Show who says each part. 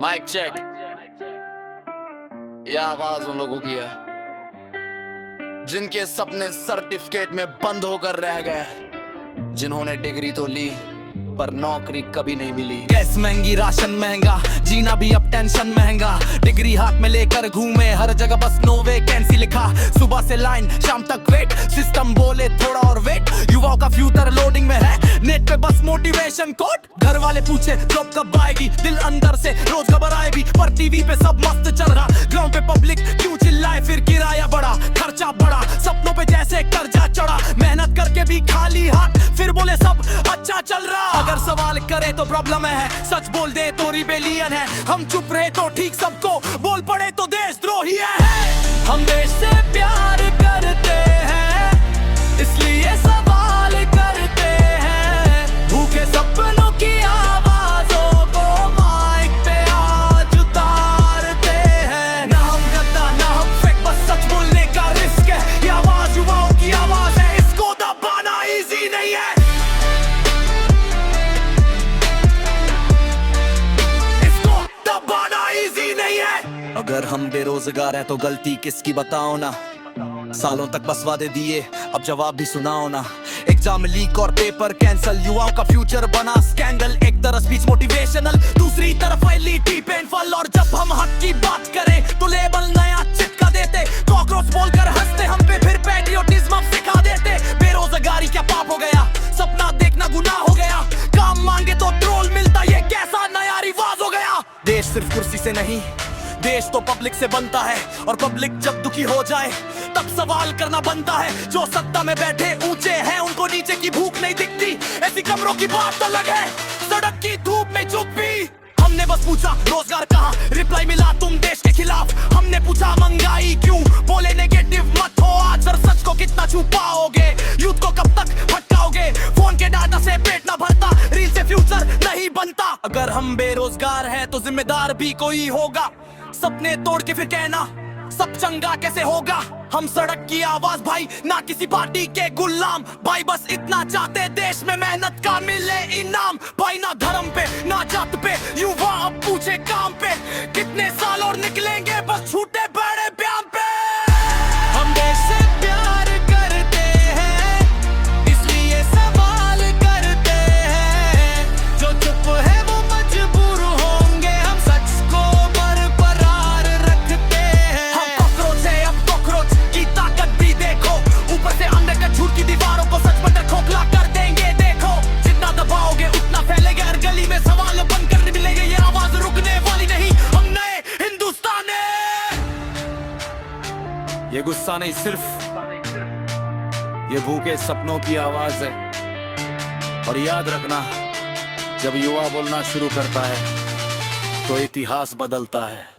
Speaker 1: Mic check. यह आवाज उन लोगों की है जिनके सपने सर्टिफिकेट में बंद होकर रह गए, जिन्होंने डिग्री तो ली पर नौकरी कभी नहीं मिली।
Speaker 2: गैस महंगी, राशन महंगा, जीना भी अब टेंशन महंगा। डिग्री हाथ में लेकर घूमे हर जगह, बस नो वैकेंसी लिखा। सुबह से लाइन, शाम तक वेट, सिस्टम बोले थोड़ा और वेट। युवाओं का फ्यूचर लोडिंग में है, नेट पे बस मोटिवेशन कोट। घर वाले पूछे जॉब कब आएगी, दिल अंदर से रोज घबराए भी, पर टीवी पे सब मस्त चल रहा। ग्राउंड पे पब्लिक क्यों चिल्लाए, फिर किराया बढ़ा, खर्चा बढ़ा, सपनों पे जैसे कर्जा चढ़ा। मेहनत करके भी खाली हाथ, फिर बोले सब अच्छा चल रहा। अगर सवाल करे तो प्रॉब्लम है, सच बोल दे तो रिबेलियन है। हम चुप रहे तो ठीक, सबको बोल पड़े तो देशद्रोही है। हम देश से प्यार करते हैं, इसलिए सवाल करते हैं। भूखे सपनों की आवाजों को माइक पे आज उतारते हैं। ना हम गद्दा ना हम फेक, बस सच बोलने का रिस्क है। ये आवाज युवाओं की आवाज है, इसको दबाना इजी नहीं है। अगर हम बेरोजगार हैं तो गलती किसकी बताओ ना। सालों तक बस वादे दिए, अब जवाब भी सुनाओ ना। एग्जाम लीक और पेपर कैंसल, युवाओं का फ्यूचर बना स्कैंडल। एक तरफ स्पीच मोटिवेशनल, दूसरी तरफ एलईडी पेनफुल। और जब हम हक की बात करें तो लेबल नया चिपका देते। कॉकरोच बोलकर हंसते हम पे, फिर पैट्रियोटिज्म सिखा देते। बेरोजगारी क्या पाप हो गया, सपना देखना गुनाह हो गया। काम मांगे तो ट्रोल मिलता, ये कैसा नया रिवाज हो गया। देश सिर्फ कुर्सी से नहीं, देश तो पब्लिक से बनता है। और पब्लिक जब दुखी हो जाए तब सवाल करना बनता है। जो सत्ता में बैठे ऊंचे हैं, उनको नीचे की भूख नहीं दिखती। ऐसी कमरों की बात अलग है, सड़क की धूप में चुप्पी। हमने बस पूछा रोजगार कहाँ, रिप्लाई मिला तुम देश के खिलाफ। हमने पूछा महंगाई क्यों, बोले नेगेटिव मत हो। आज सर सच को कितना छुपाओगे, यूथ को कब तक भटकाओगे। फोन के डाटा से पेट ना भरता, रील से फ्यूचर नहीं बनता। अगर हम बेरोजगार हैं तो जिम्मेदार भी कोई होगा। सपने तोड़ के फिर कहना सब चंगा कैसे होगा। हम सड़क की आवाज भाई, ना किसी पार्टी के गुलाम। भाई बस इतना चाहते देश में मेहनत का मिले इनाम। भाई ना धर्म पे ना जात पे, युवा अब पूछे काम पे। कितने साल और निकलेंगे बस छूटे बड़े बयान पे। हम देश से प्यार करते हैं, इसलिए सवाल करते हैं। जो चुप है वो मजबूर होंगे, हम सच को बरकरार रखते हैं। हम कॉकरोच है अब कॉकरोच की ताकत भी देखो। ऊपर से अंदर का झूठ की दीवारों को सच पर खोखला कर देंगे देखो। जितना दबाओगे उतना फैलेगा, हर गली में सवाल बनकर मिलेंगे। ये आवाज रुकने वाली नहीं, हम नए हिंदुस्तान है। ये गुस्सा नहीं, सिर्फ ये भूखे सपनों की आवाज है। और याद रखना, जब युवा बोलना शुरू करता है तो इतिहास बदलता है।